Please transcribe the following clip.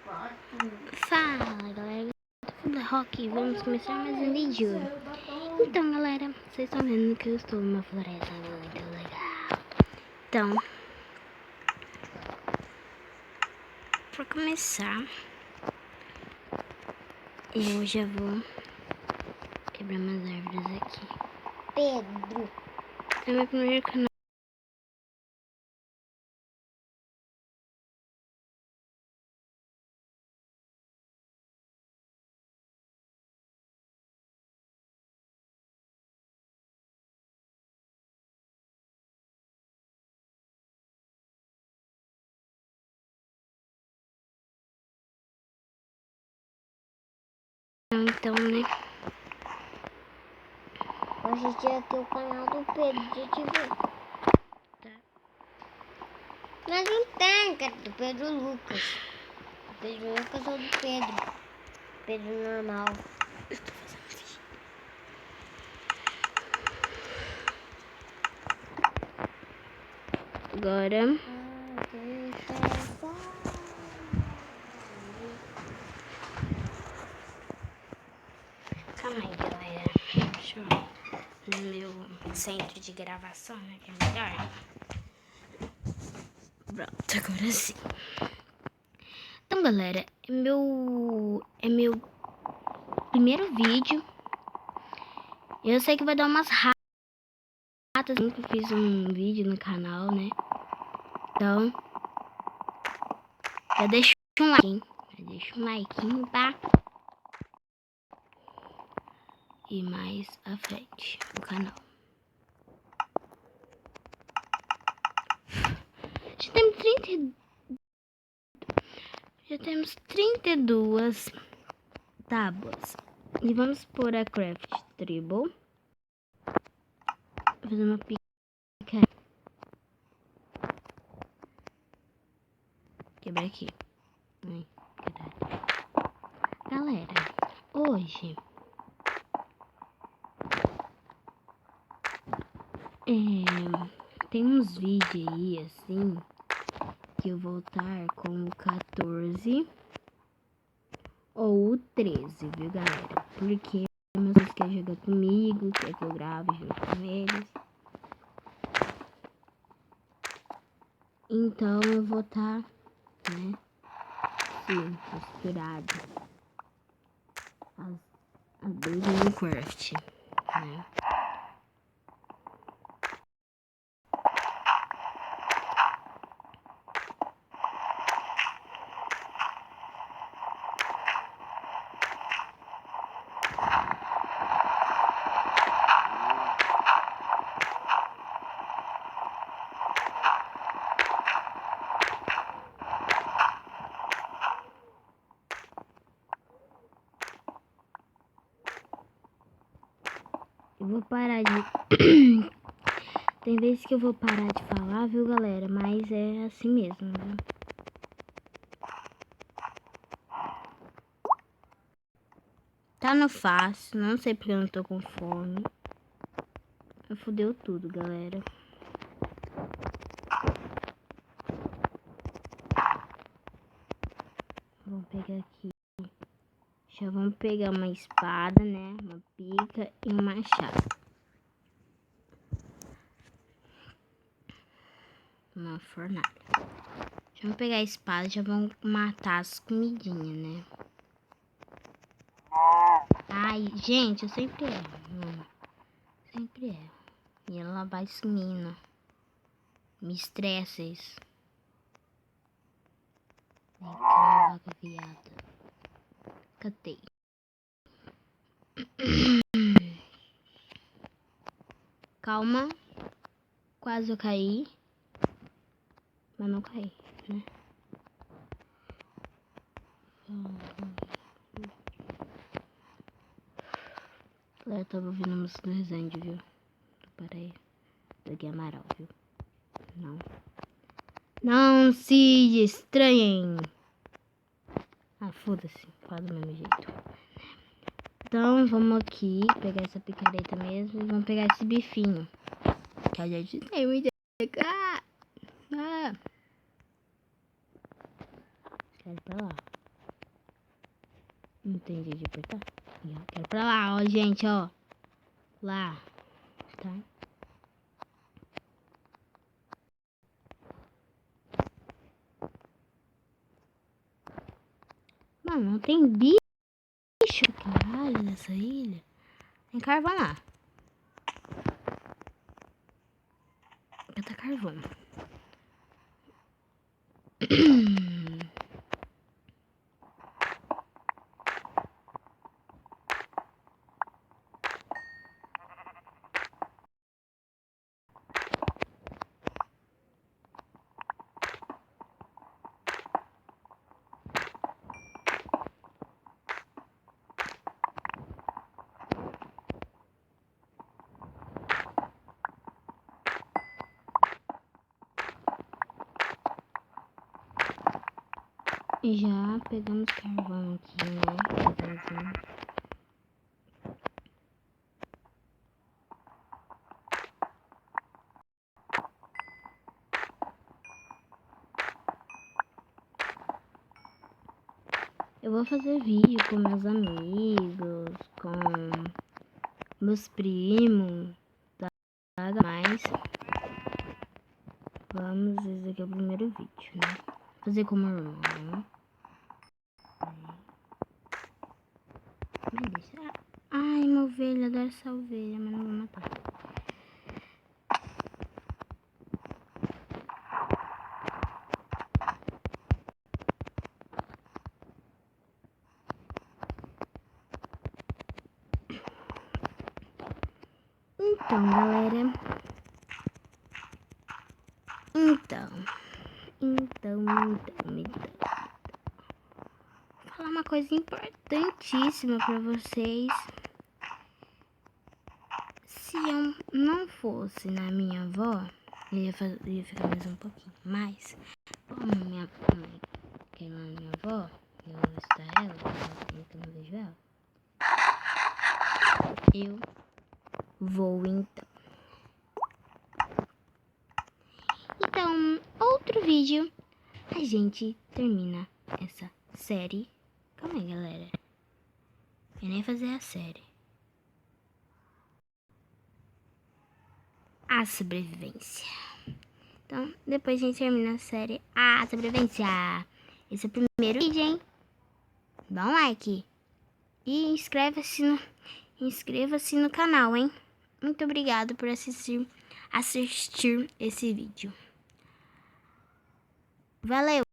Fala galera, da Rock, vamos começar mais um vídeo. Então galera, vocês estão vendo que eu estou numa floresta muito legal. Então, para começar, eu já vou quebrar umas árvores aqui. Pedro, É meu primeiro canal. Então, né? hoje é aqui o canal do Pedro, já te vi. Tá. Mas não tem, cara, do Pedro Lucas. Do Pedro Lucas ou do Pedro? Pedro normal. Eu estou fazendo vídeo. Agora, calma aí galera, deixa eu ir no meu centro de gravação, né, que é melhor. Pronto, agora sim. Então galera, é meu primeiro vídeo. Eu sei que vai dar umas ratas, nunca fiz um vídeo no canal, né? Então, já deixa um like, hein? Já deixa um like, tá? E mais à frente do canal. Já temos 32 tábuas. E vamos pôr a Craft Tribal. Vou fazer uma pica. Quebra aqui. Ai, caralho. Galera, hoje tem uns vídeos aí assim que eu vou estar com o 14 ou o 13, viu galera? Porque meus amigos querem jogar comigo, quer que eu grave junto com eles. Então eu vou estar, né, sim, misturado as duas Minecraft, né? Eu vou parar de... Tem vezes que eu vou parar de falar, viu, galera? Mas é assim mesmo, viu? Tá no fácil, não sei porque eu não tô com fome. Fudeu tudo, galera. Vamos pegar aqui. Já vamos pegar uma espada, né? Uma pica e um machado. Uma fornalha. Já vamos pegar a espada, já vamos matar as comidinhas, né? Ai, gente, eu sempre erro. Sempre erro. E ela vai sumindo. Me estressa isso. Vem cá, vaca viada. Catei. Calma. Quase eu caí. Mas não caí, né? Eu tava ouvindo a música do Resende, viu? Parei. Peguei Amaral, viu? Não. Não se estranhem. Ah, foda-se. Fala do mesmo jeito. Então, vamos aqui pegar essa picareta mesmo e vamos pegar esse bifinho. Que a gente tem muita... Quero ir pra lá. entendi de apertar. E ó, quero pra lá, ó, gente, ó. Lá. Tá? Mano, não tem bicho, caralho, nessa ilha. Tem carvão lá. Cata carvão. Já pegamos carvão aqui, né? Carvãozinho. Eu vou fazer vídeo com meus amigos, com meus primos, nada mais. Vamos, esse aqui é o primeiro vídeo, né? Fazer com meu irmão. Vai deixar. Ai, uma ovelha, adoro essa ovelha, mas não vou matar. Então, galera. Então. Vou falar uma coisa importantíssima pra vocês. Se eu não fosse na minha avó, eu ia ficar mais um pouquinho. Mas, como minha mãe queima a minha avó, eu vou visitar ela, então não vejo ela. Eu vou então. Então, outro vídeo, a gente termina essa série. Calma aí, galera. Eu nem ia fazer a série. A sobrevivência. Então, depois a gente termina a série A sobrevivência. Esse é o primeiro vídeo, hein? Dá um like. E inscreva-se no canal, hein? Muito obrigado por assistir esse vídeo. Valeu!